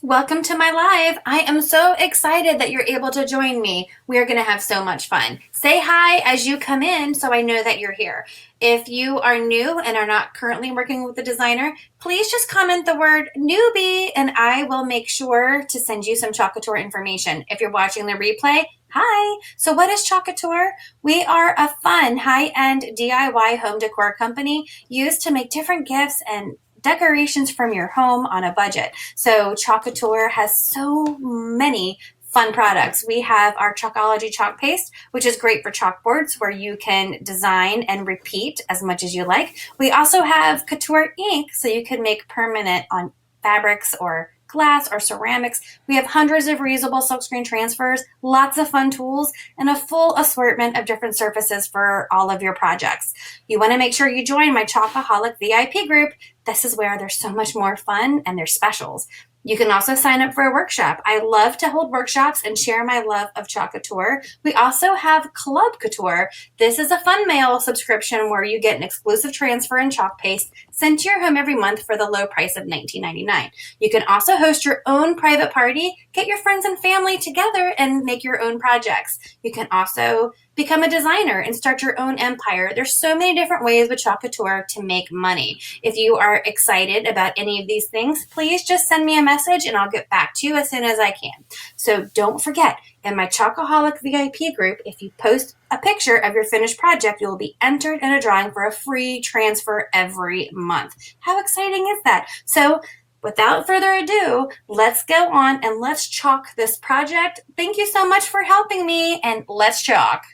Welcome to my live. I am so excited that you're able to join me. We are going to have so much fun. Say hi as you come in so I know that you're here. If you are new and are not currently working with the designer, please just comment the word newbie and I will make sure to send you some Chalk Couture information. If you're watching the replay, hi. So what is Chalk Couture? We are a fun high-end DIY home decor company used to make different gifts and decorations from your home on a budget. So Chalk Couture has so many fun products. We have our Chalkology chalk paste, which is great for chalkboards where you can design and repeat as much as you like. We also have Couture ink, so you can make permanent on fabrics or glass or ceramics. We have hundreds of reusable silkscreen transfers, lots of fun tools, and a full assortment of different surfaces for all of your projects. You want to make sure you join my Chalkaholic VIP group. This is where there's so much more fun and there's specials. You can also sign up for a workshop. I love to hold workshops and share my love of Chalk Couture. We also have Club Couture. This is a fun mail subscription where you get an exclusive transfer and chalk paste sent to your home every month for the low price of $19.99. You can also host your own private party, get your friends and family together and make your own projects. You can also become a designer and start your own empire. There's so many different ways with Chalk Couture to make money. If you are excited about any of these things, please just send me a message and I'll get back to you as soon as I can. So don't forget, in my Chalkaholic VIP group, if you post a picture of your finished project, you will be entered in a drawing for a free transfer every month. How exciting is that? So without further ado, let's go on and let's chalk this project. Thank you so much for helping me, and let's chalk.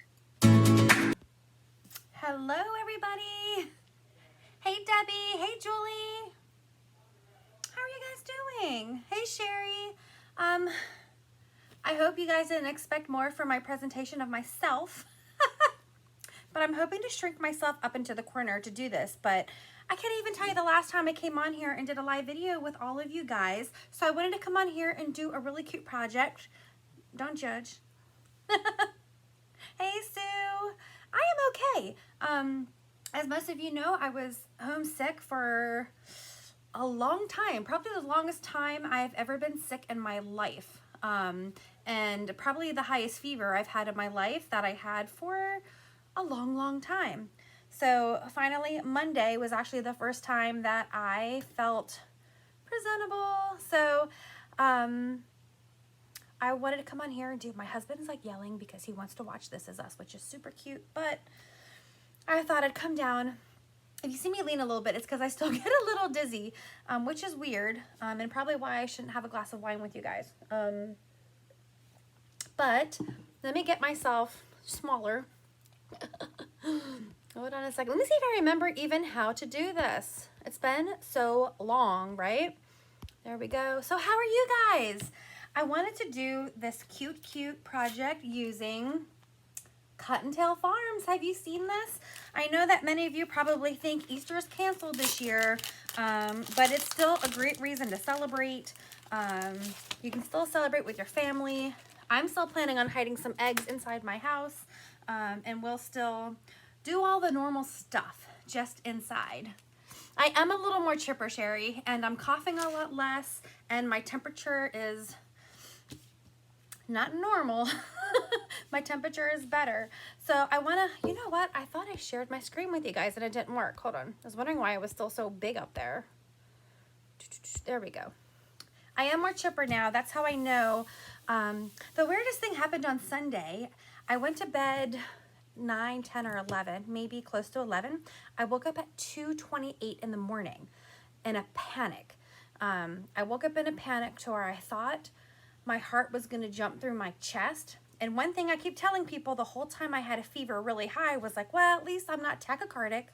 Hello, everybody. Hey, Debbie. Hey, Julie. How are you guys doing? Hey, Sherry. I hope you guys didn't expect more from my presentation of myself, but I'm hoping to shrink myself up into the corner to do this, but I can't even tell you the last time I came on here and did a live video with all of you guys, so I wanted to come on here and do a really cute project. Don't judge. Hey, Sue. I am okay. As most of you know, I was homesick for a long time, probably the longest time I've ever been sick in my life. And probably the highest fever I've had in my life that I had for a long, long time. So finally, Monday was actually the first time that I felt presentable. So, I wanted to come on here and do, my husband's like yelling because he wants to watch This Is Us, which is super cute, but I thought I'd come down. If you see me lean a little bit, it's because I still get a little dizzy, which is weird, and probably why I shouldn't have a glass of wine with you guys. But let me get myself smaller. Hold on a second. Let me see if I remember even how to do this. It's been so long, right? There we go. So how are you guys? I wanted to do this cute project using Cottontail Farms. Have you seen this? I know that many of you probably think Easter is canceled this year, but it's still a great reason to celebrate. You can still celebrate with your family. I'm still planning on hiding some eggs inside my house, and we'll still do all the normal stuff just inside. I am a little more chipper, Sherry, and I'm coughing a lot less, and my temperature is not normal. My temperature is better. So I want to, you know what? I thought I shared my screen with you guys and it didn't work. Hold on. I was wondering why it was still so big up there. There we go. I am more chipper now. That's how I know. The weirdest thing happened on Sunday. I went to bed 9, 10, or 11, maybe close to 11. I woke up at 2:28 in the morning in a panic. I woke up in a panic to where I thought my heart was going to jump through my chest. And one thing I keep telling people the whole time I had a fever really high was like, well, at least I'm not tachycardic,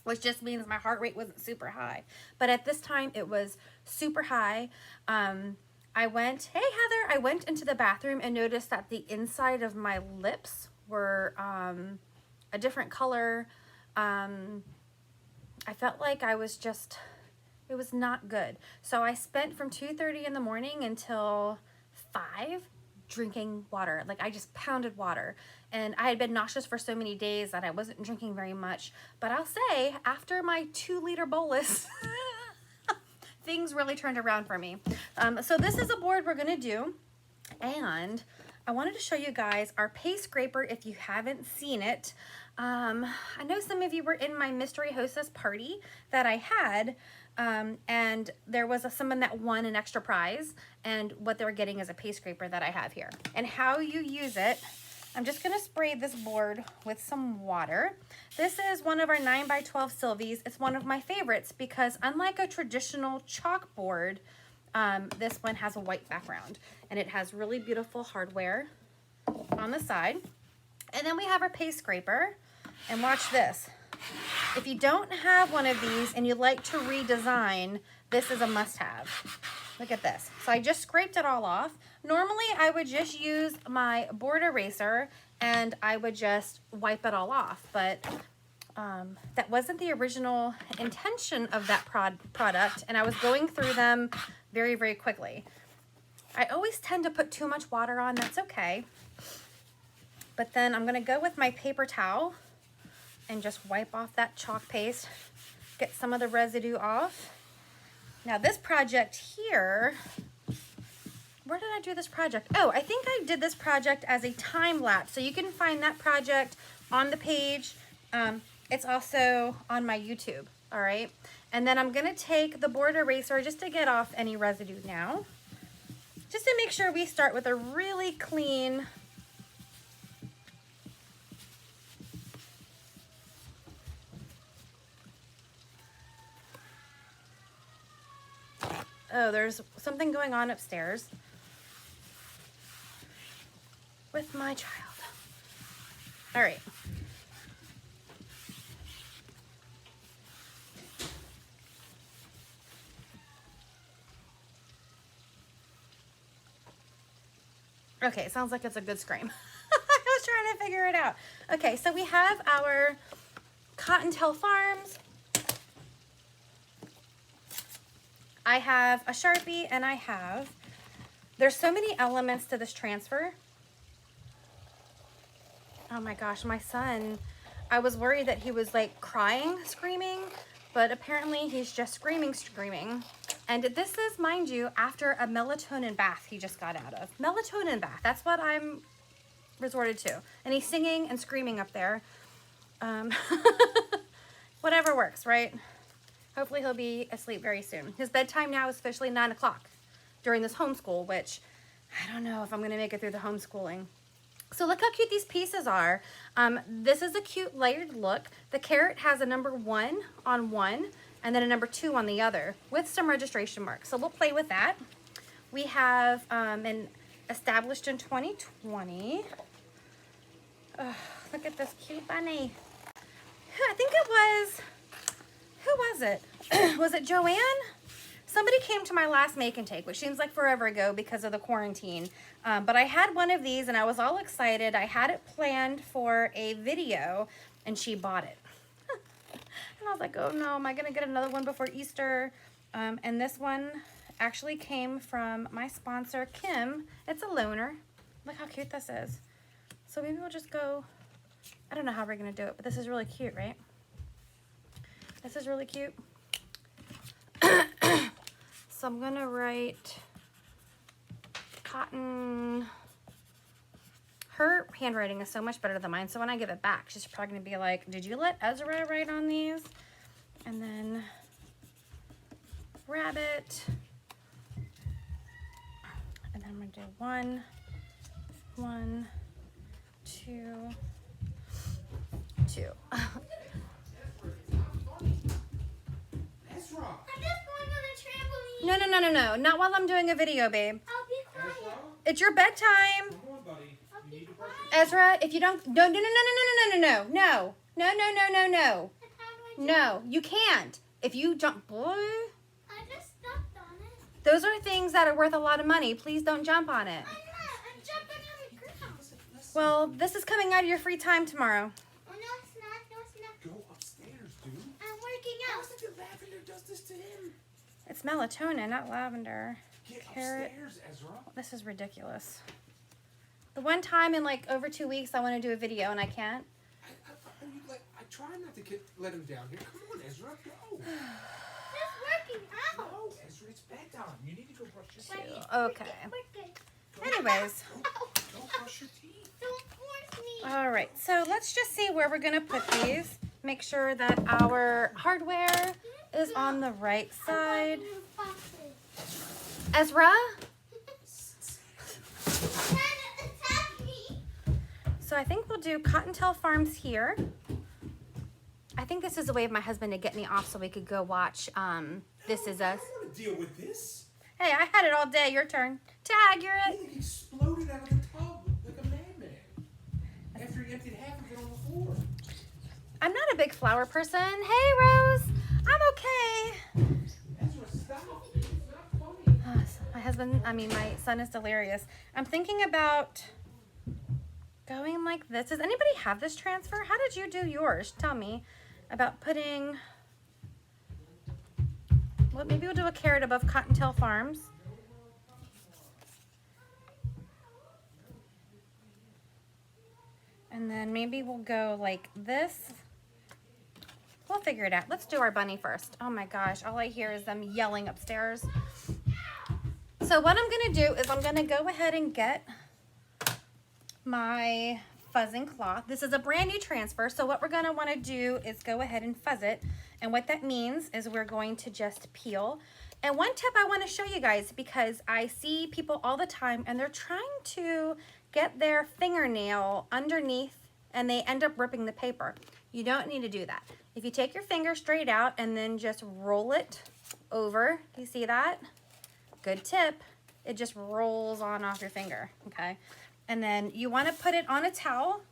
which just means my heart rate wasn't super high. But at this time it was super high. I went into the bathroom and noticed that the inside of my lips were a different color. I felt like I was just, it was not good. So I spent from 2:30 in the morning until 5 drinking water. Like I just pounded water, and I had been nauseous for so many days that I wasn't drinking very much. But I'll say after my 2-liter bolus, things really turned around for me. So this is a board we're gonna do, and I wanted to show you guys our paste scraper if you haven't seen it. I know some of you were in my mystery hostess party that I had, and there was someone that won an extra prize, and what they're getting is a paste scraper that I have here. And how you use it, I'm just gonna spray this board with some water. This is one of our 9x12 Sylvies. It's one of my favorites because unlike a traditional chalkboard, this one has a white background, and it has really beautiful hardware on the side. And then we have our paste scraper, and watch this. If you don't have one of these and you like to redesign, this is a must-have. Look at this. So I just scraped it all off. Normally I would just use my board eraser and I would just wipe it all off, but that wasn't the original intention of that product, and I was going through them very, very quickly. I always tend to put too much water on, that's okay. But then I'm gonna go with my paper towel and just wipe off that chalk paste, get some of the residue off. Now this project here, where did I do this project? Oh, I think I did this project as a time lapse. So you can find that project on the page. It's also on my YouTube, all right? And then I'm gonna take the board eraser just to get off any residue now, just to make sure we start with a really clean Oh, there's something going on upstairs with my child. All right. Okay, it sounds like it's a good scream. I was trying to figure it out. Okay, so we have our Cottontail Farms. I have a Sharpie, and there's so many elements to this transfer. Oh my gosh, my son, I was worried that he was like crying, screaming, but apparently he's just screaming. And this is, mind you, after a melatonin bath he just got out of. Melatonin bath, that's what I'm resorted to. And he's singing and screaming up there. Whatever works, right? Hopefully he'll be asleep very soon. His bedtime now is officially 9 o'clock during this homeschool, which I don't know if I'm gonna make it through the homeschooling. So look how cute these pieces are. This is a cute layered look. The carrot has a number 1 on one and then a number 2 on the other with some registration marks. So we'll play with that. We have an established in 2020. Oh, look at this cute bunny. I think it was, who was it? Was it Joanne? Somebody came to my last make and take, which seems like forever ago because of the quarantine. But I had one of these and I was all excited. I had it planned for a video and she bought it. And I was like, oh no, am I gonna get another one before Easter? And this one actually came from my sponsor, Kim. It's a loaner. Look how cute this is. So maybe we'll just go, I don't know how we're gonna do it, but this is really cute, right? This is really cute. So I'm gonna write Cotton. Her handwriting is so much better than mine, so when I give it back, she's probably gonna be like, did you let Ezra write on these? And then rabbit. And then I'm gonna do 1, 1, 2, 2. No, not while I'm doing a video, babe. I'll be quiet. It's your bedtime. Come on, buddy. You need to brush Ezra, if you don't, no, you can't. If you jump, boy, I just stepped on it. those are things that are worth a lot of money. Please don't jump on it. I'm not. I'm jumping on the ground. Well, this is coming out of your free time tomorrow. Oh, no, it's not. No, it's not. Go upstairs, dude. I'm working out. How's it lavender does this to him? It's melatonin, not lavender. Get Carrot. upstairs, Ezra. This is ridiculous. The one time in like over 2 weeks I want to do a video and I can't. I try not to let him down here. Come on, Ezra, go. just working out. No, Ezra, it's bedtime. You need to go brush your teeth. Okay. Anyways. Don't brush your teeth. Don't force me. All right, so let's just see where we're gonna put these. Make sure that our hardware is on the right side. Ezra? Attack me. So I think we'll do Cottontail Farms here. I think this is a way of my husband to get me off so we could go watch This Is I Us. don't want to deal with this. Hey, I had it all day. Your turn. Tag, you're He it. like exploded out of the tub like a madman. After he emptied half of it on the floor. I'm not a big flower person. Hey, Rose. I'm okay. Ezra, stop. It's not funny. My son is delirious. I'm thinking about going like this. Does anybody have this transfer? How did you do yours? Tell me about putting, well, maybe we'll do a carrot above Cottontail Farms. And then maybe we'll go like this. We'll figure it out. Let's do our bunny first. Oh my gosh, all I hear is them yelling upstairs. So what I'm gonna do is I'm gonna go ahead and get my fuzzing cloth. This is a brand new transfer, so what we're gonna wanna do is go ahead and fuzz it. And what that means is we're going to just peel. And one tip I wanna show you guys, because I see people all the time and they're trying to get their fingernail underneath and they end up ripping the paper. You don't need to do that. If you take your finger straight out and then just roll it over, you see that? Good tip. It just rolls on off your finger, okay? And then you want to put it on a towel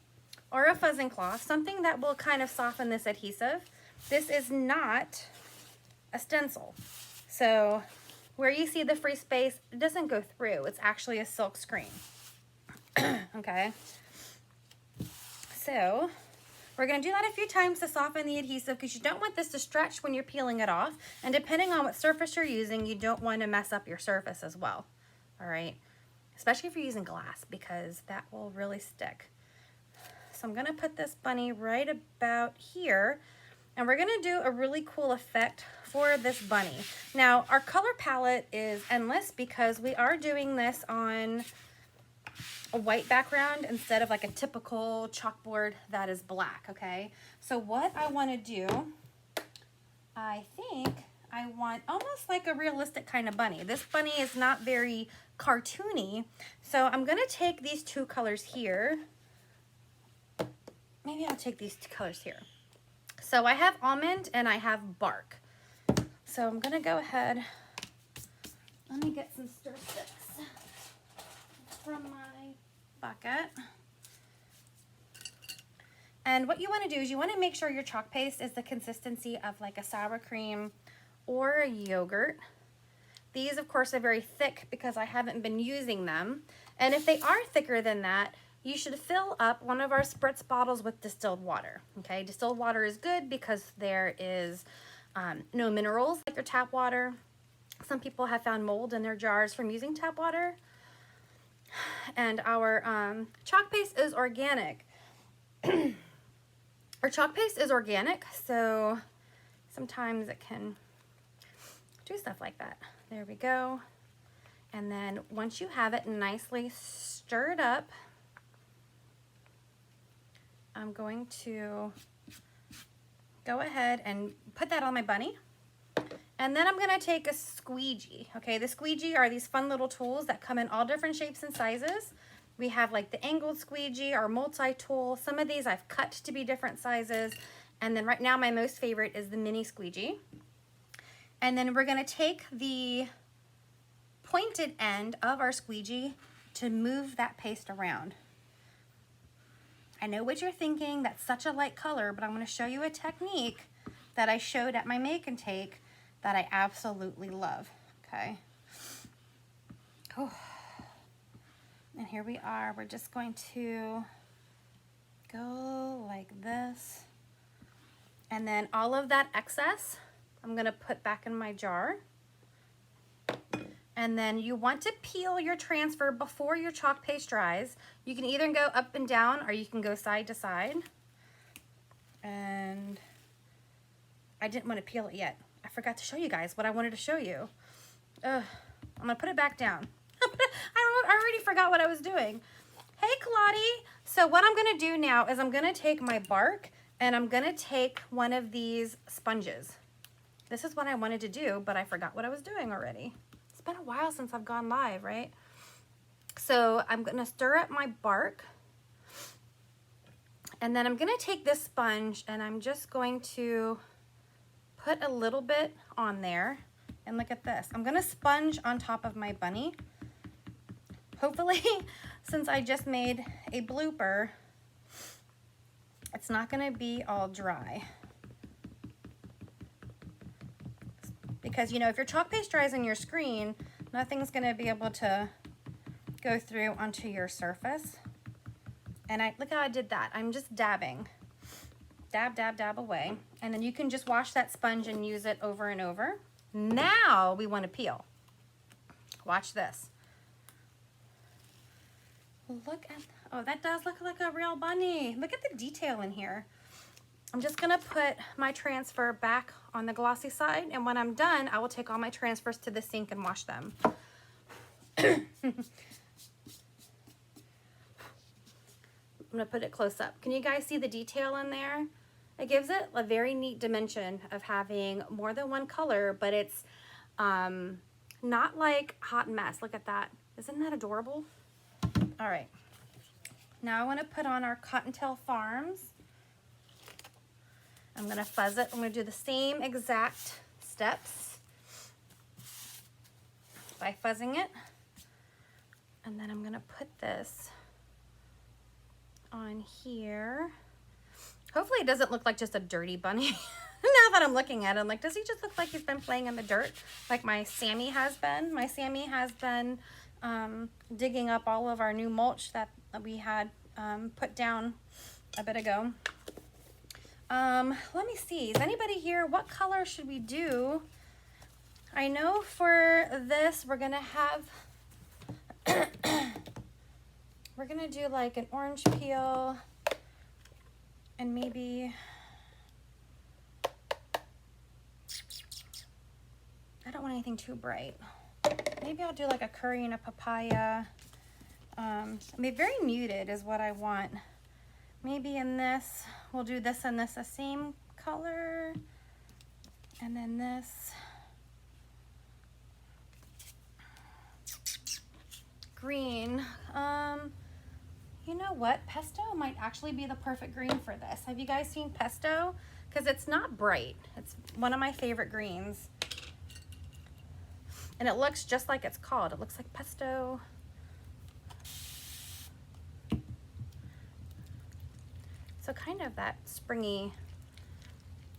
or a fuzzing cloth, something that will kind of soften this adhesive. This is not a stencil. So where you see the free space, it doesn't go through. It's actually a silk screen. Okay? So we're going to do that a few times to soften the adhesive because you don't want this to stretch when you're peeling it off. And depending on what surface you're using, you don't want to mess up your surface as well. All right? Especially if you're using glass because that will really stick. So I'm going to put this bunny right about here. And we're going to do a really cool effect for this bunny. Now, our color palette is endless because we are doing this on a white background instead of like a typical chalkboard that is black, okay? So what I want to do, I think I want almost like a realistic kind of bunny. This bunny is not very cartoony, so I'm going to take these two colors here. Maybe I'll take these two colors here. So I have almond and I have bark. So I'm going to go ahead, let me get some stir sticks from my bucket. And what you want to do is you want to make sure your chalk paste is the consistency of like a sour cream or a yogurt. These of course are very thick because I haven't been using them. And if they are thicker than that, you should fill up one of our spritz bottles with distilled water. Okay, distilled water is good because there is no minerals like your tap water. Some people have found mold in their jars from using tap water. And our chalk paste is organic. Our chalk paste is organic, so sometimes it can do stuff like that. There we go. And then once you have it nicely stirred up, I'm going to go ahead and put that on my bunny. And then I'm going to take a squeegee. Okay, the squeegee are these fun little tools that come in all different shapes and sizes. We have like the angled squeegee, our multi-tool. Some of these I've cut to be different sizes. And then right now my most favorite is the mini squeegee. And then we're going to take the pointed end of our squeegee to move that paste around. I know what you're thinking, that's such a light color, but I'm going to show you a technique that I showed at my make and take that I absolutely love, okay? Oh. And here we are, we're just going to go like this. And then all of that excess, I'm gonna put back in my jar. And then you want to peel your transfer before your chalk paste dries. You can either go up and down or you can go side to side. And I didn't want to peel it yet. I I forgot to show you guys what I wanted to show you. I'm gonna put it back down. I already forgot what I was doing. Hey, Claudie. So what I'm gonna do now is I'm gonna take my bark and I'm gonna take one of these sponges. This is what I wanted to do, but I forgot what I was doing already. It's been a while since I've gone live, right? So I'm gonna stir up my bark, and then I'm gonna take this sponge and I'm just going to put a little bit on there. And look at this. I'm gonna sponge on top of my bunny. Hopefully, since I just made a blooper, it's not gonna be all dry. Because, you know, if your chalk paste dries on your screen, nothing's gonna be able to go through onto your surface. And look how I did that. I'm just dabbing. Dab, dab, dab away. And then you can just wash that sponge and use it over and over. Now we want to peel. Watch this. Look at, oh, that does look like a real bunny. Look at the detail in here. I'm just gonna put my transfer back on the glossy side, and when I'm done, I will take all my transfers to the sink and wash them. I'm gonna put it close up. Can you guys see the detail in there? It gives it a very neat dimension of having more than one color, but it's not like hot mess. Look at that. Isn't that adorable? All right. Now I want to put on our Cottontail Farms. I'm going to fuzz it. I'm going to do the same exact steps by fuzzing it. And then I'm going to put this on here. Hopefully it doesn't look like just a dirty bunny. Now that I'm looking at him, like, does he just look like he's been playing in the dirt like my Sammy has been? My Sammy has been digging up all of our new mulch that we had put down a bit ago. Let me see. Is anybody here? What color should we do? I know for this we're gonna have we're gonna do like an orange peel and maybe I don't want anything too bright. Maybe I'll do like a curry and a papaya. I mean, very muted is what I want. Maybe in this, we'll do this and this the same color. And then this. Green. You know what? Pesto might actually be the perfect green for this. Have you guys seen pesto? Because it's not bright. It's one of my favorite greens. And it looks just like it's called. It looks like pesto. So kind of that springy.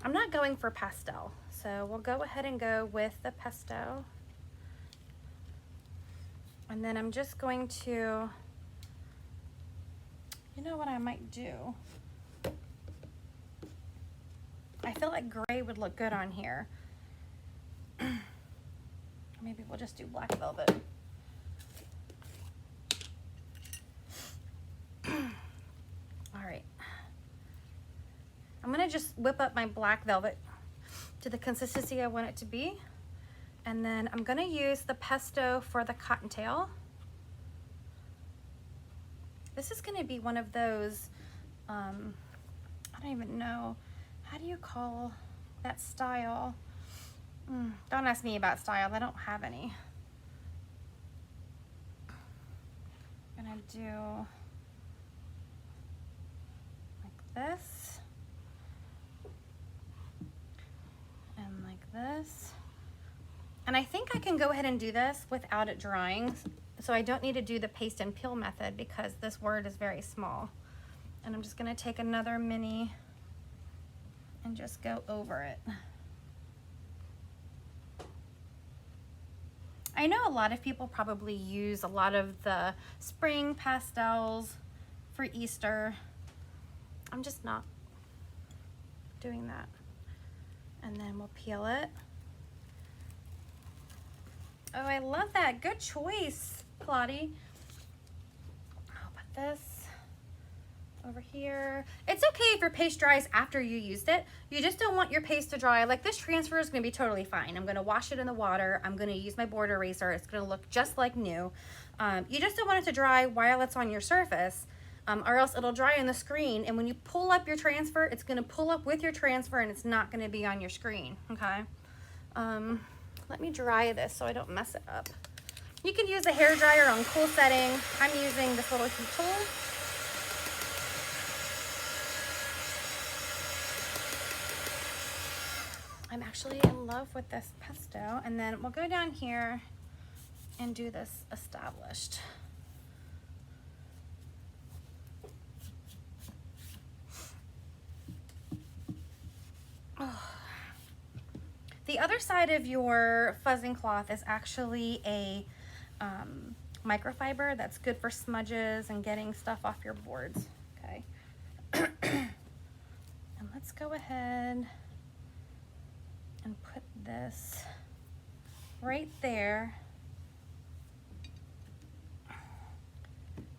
I'm not going for pastel, so we'll go ahead and go with the pesto. And then I'm just going to, you know what I might do? I feel like gray would look good on here. Maybe we'll just do black velvet. All right. I'm gonna just whip up my black velvet to the consistency I want it to be. And then I'm gonna use the pesto for the Cottontail. This is gonna be one of those, I don't even know, how do you call that style? Don't ask me about style, I don't have any. I'm gonna do like this, and like this. And I think I can go ahead and do this without it drying, so I don't need to do the paste and peel method because this word is very small. And I'm just gonna take another mini and just go over it. I know a lot of people probably use a lot of the spring pastels for Easter. I'm just not doing that. And then we'll peel it. Oh, I love that. Good choice, Claudie. I'll put this over here. It's okay if your paste dries after you used it. You just don't want your paste to dry. Like this transfer is gonna be totally fine. I'm gonna wash it in the water. I'm gonna use my border eraser. It's gonna look just like new. You just don't want it to dry while it's on your surface, or else it'll dry on the screen. And when you pull up your transfer, it's gonna pull up with your transfer and it's not gonna be on your screen, okay? Let me dry this so I don't mess it up. You can use a hair dryer on cool setting. I'm using this little heat tool. I'm actually in love with this pesto. And then we'll go down here and do this established. Oh. The other side of your fuzzing cloth is actually a microfiber that's good for smudges and getting stuff off your boards, okay? And let's go ahead and put this right there.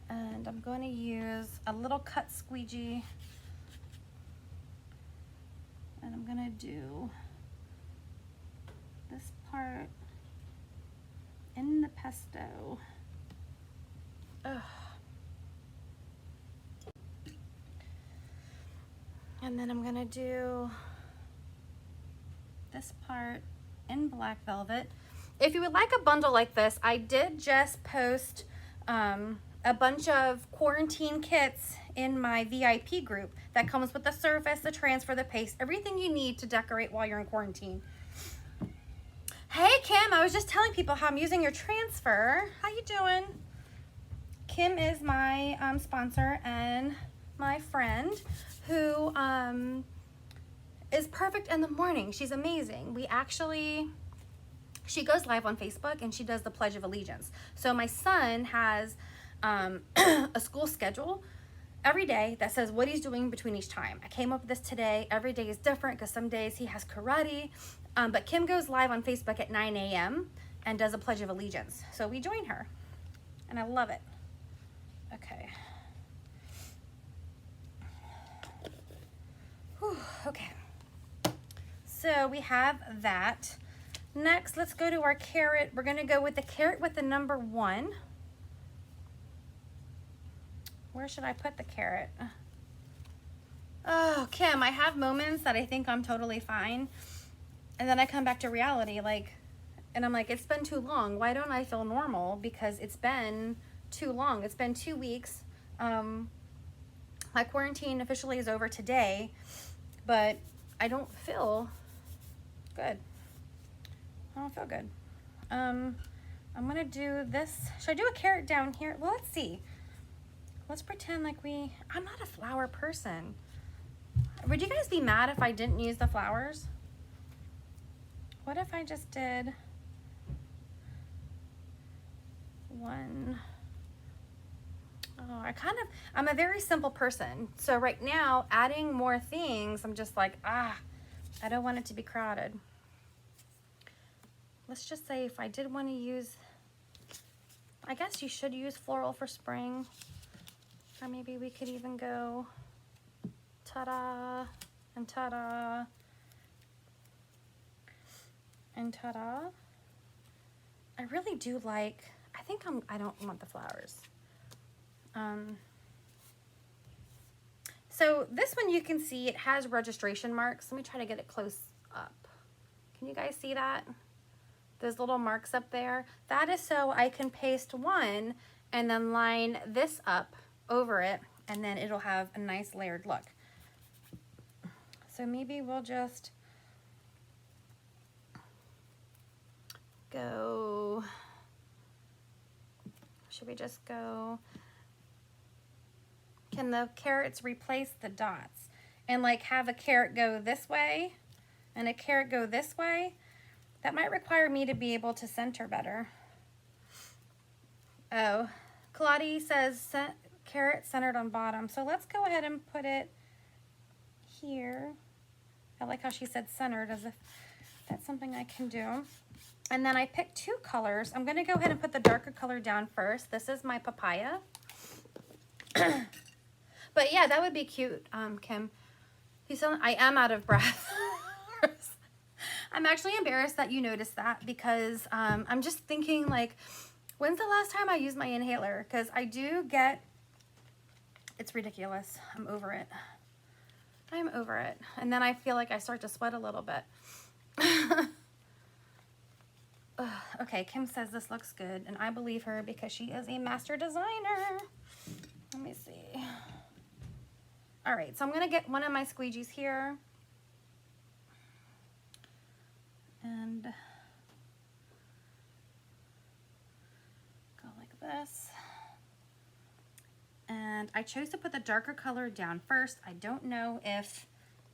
And I'm going to use a little cut squeegee. And I'm going to do this part in the pesto. Ugh. And then I'm gonna do this part in black velvet. If you would like a bundle like this, I did just post a bunch of quarantine kits in my VIP group that comes with the surface, the transfer, the paste, everything you need to decorate while you're in quarantine. Hey Kim, I was just telling people how I'm using your transfer. How you doing? Kim is my sponsor and my friend who is perfect in the morning. She's amazing. She goes live on Facebook and she does the Pledge of Allegiance. So my son has a school schedule every day that says what he's doing between each time. I came up with this today. Every day is different because some days he has karate. But Kim goes live on Facebook at 9 a.m. and does a Pledge of Allegiance. So we join her and I love it. Okay. Whew, okay. So we have that. Next, let's go to our carrot. We're gonna go with the carrot with the number 1. Where should I put the carrot? Oh, Kim, I have moments that I think I'm totally fine. And then I come back to reality, and I'm like, it's been too long. Why don't I feel normal? Because it's been too long. It's been 2 weeks. My quarantine officially is over today, but I don't feel good. I don't feel good. I'm gonna do this. Should I do a carrot down here? Well, let's see. Let's pretend like I'm not a flower person. Would you guys be mad if I didn't use the flowers? What if I just did 1? Oh, I'm a very simple person. So right now, adding more things, I'm just like, I don't want it to be crowded. Let's just say if I did want to use, I guess you should use floral for spring. Or maybe we could even go ta-da and ta-da and ta-da. I really do like, I don't want the flowers. So this one you can see it has registration marks. Let me try to get it close up. Can you guys see that? Those little marks up there. That is so I can paste one and then line this up over it, and then it'll have a nice layered look. So maybe we'll just go, should we just go, can the carrots replace the dots? And have a carrot go this way and a carrot go this way? That might require me to be able to center better. Oh, Claudia says carrot centered on bottom. So let's go ahead and put it here. I like how she said centered, as if that's something I can do. And then I picked 2 colors. I'm gonna go ahead and put the darker color down first. This is my papaya. But yeah, that would be cute, Kim. I am out of breath. I'm actually embarrassed that you noticed that because I'm just thinking like, when's the last time I used my inhaler? Because I do get, it's ridiculous. I'm over it. I'm over it. And then I feel like I start to sweat a little bit. Okay, Kim says this looks good, and I believe her because she is a master designer. Let me see. All right, so I'm gonna get one of my squeegees here. And go like this. And I chose to put the darker color down first. I don't know if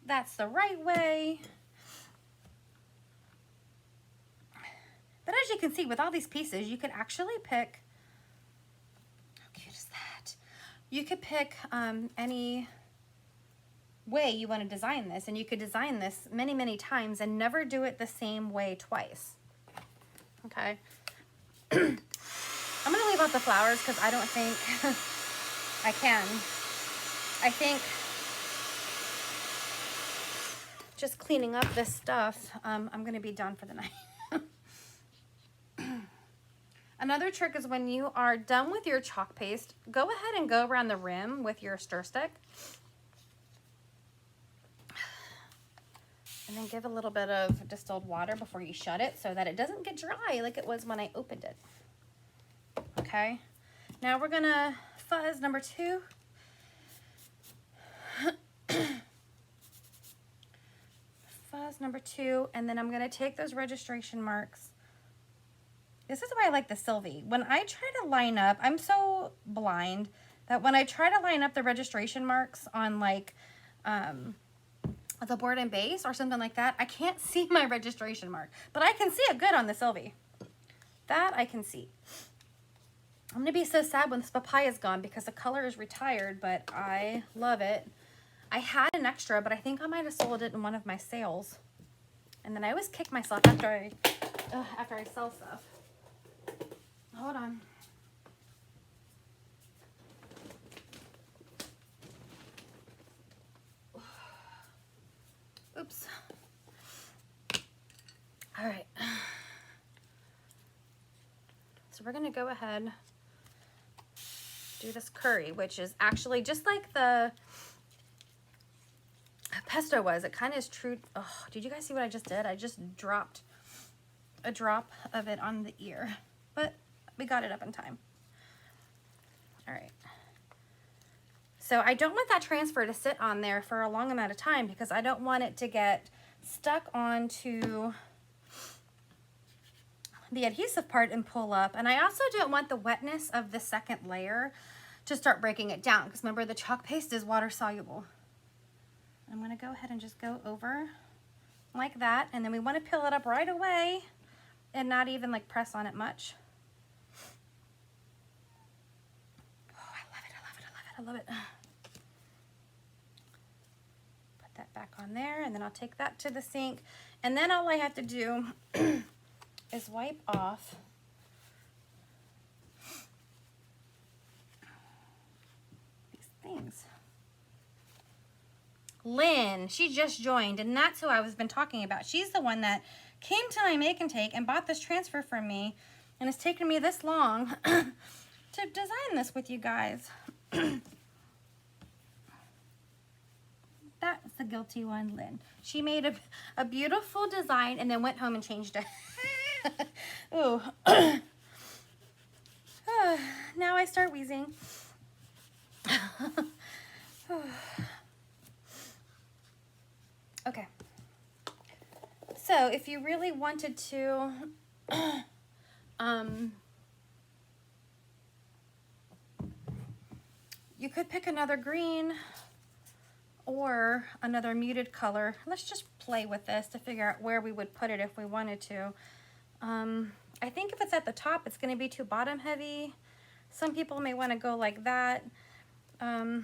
that's the right way. But as you can see, with all these pieces, you could actually pick, how cute is that? You could pick any way you want to design this, and you could design this many, many times and never do it the same way twice. Okay. I'm going to leave out the flowers because I don't think I can. I think just cleaning up this stuff, I'm going to be done for the night. Another trick is when you are done with your chalk paste, go ahead and go around the rim with your stir stick. And then give a little bit of distilled water before you shut it so that it doesn't get dry like it was when I opened it. Okay, now we're gonna fuzz number 2. Fuzz number 2, and then I'm gonna take those registration marks. This is why I like the Sylvie. When I try to line up, I'm so blind that when I try to line up the registration marks on like the board and base or something like that, I can't see my registration mark, but I can see it good on the Sylvie. That I can see. I'm gonna be so sad when this papaya is gone because the color is retired, but I love it. I had an extra, but I think I might have sold it in one of my sales. And then I always kick myself after I sell stuff. Hold on. Oops. All right. So we're gonna go ahead, do this curry, which is actually just like the pesto was. It kind of is true. Oh, did you guys see what I just did? I just dropped a drop of it on the ear, but we got it up in time. All right. So I don't want that transfer to sit on there for a long amount of time because I don't want it to get stuck onto the adhesive part and pull up. And I also don't want the wetness of the second layer to start breaking it down because remember the chalk paste is water soluble. I'm gonna go ahead and just go over like that. And then we want to peel it up right away and not even like press on it much. Oh, I love it, I love it, I love it, I love it. Put that back on there and then I'll take that to the sink. And then all I have to do is wipe off these things. Lynn, she just joined, and that's who I was been talking about. She's the one that came to my make and take and bought this transfer from me, and it's taken me this long to design this with you guys. That's the guilty one, Lynn. She made a beautiful design and then went home and changed it. Ooh. Now I start wheezing. Okay. So if you really wanted to, you could pick another green or another muted color. Let's just play with this to figure out where we would put it if we wanted to. I think if it's at the top, it's going to be too bottom heavy. Some people may want to go like that. I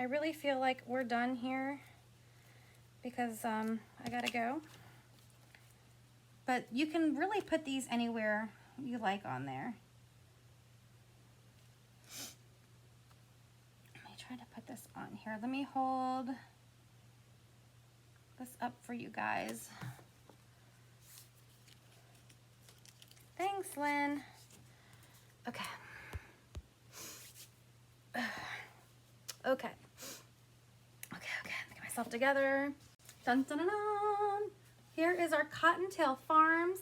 really feel like we're done here because I gotta go. But you can really put these anywhere you like on there. Let me this on here. Let me hold this up for you guys. Thanks, Lynn. Okay. Okay. Get myself together. Dun dun dun dun. Here is our Cottontail Farms.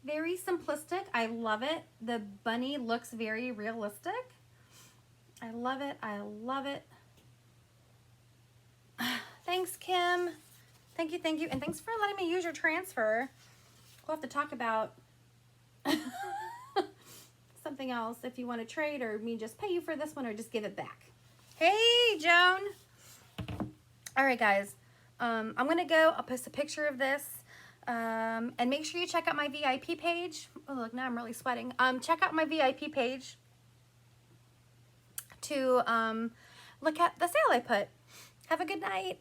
Very simplistic. I love it. The bunny looks very realistic. I love it. I love it. Thanks, Kim. Thank you, thank you. And thanks for letting me use your transfer. We'll have to talk about something else if you want to trade, or me just pay you for this one, or just give it back. Hey, Joan. All right, guys. I'm going to go. I'll post a picture of this. And make sure you check out my VIP page. Oh, look, now I'm really sweating. Check out my VIP page to look at the sale I put. Have a good night.